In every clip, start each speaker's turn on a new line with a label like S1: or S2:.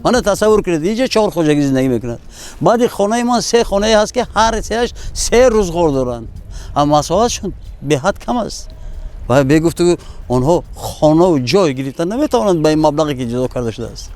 S1: من تصور کنید اینجا 4 خوجگی زندگی میکنند. بعد خانه من 3 خانه هست که هر سهش 3 روز خور دارن. اما مساحتشون به حد کم است. و به گفتگو آنها خانه و جای گرفتن نمیتوانند به این مبلغی که جدا کرده شده است.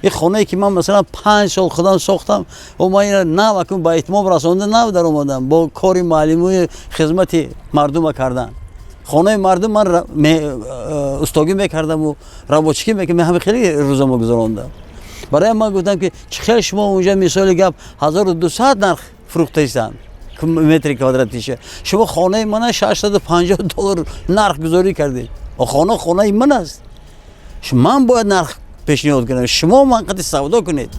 S1: این خانه‌ای که من مثلا 5 سال خودم ساختم و ما این نو اکنون با اتمام رسانده نو در اومدم با کاری معلمی خدمت مردم کردن. خانه مردم من استاگی میکردم و روباچکی میکردم، همه خیلی روزامو گذراندم. برای من گفتم که چه شما اونجا مثال گپ 1200 نرخ فروخته ایستن متر کوادراتیشه، شما خانه من 650 دلار نرخ گذاری کردید. و خانه من است، من باید نرخ پیشنهاد کنم، شما منقطع سودا کنید.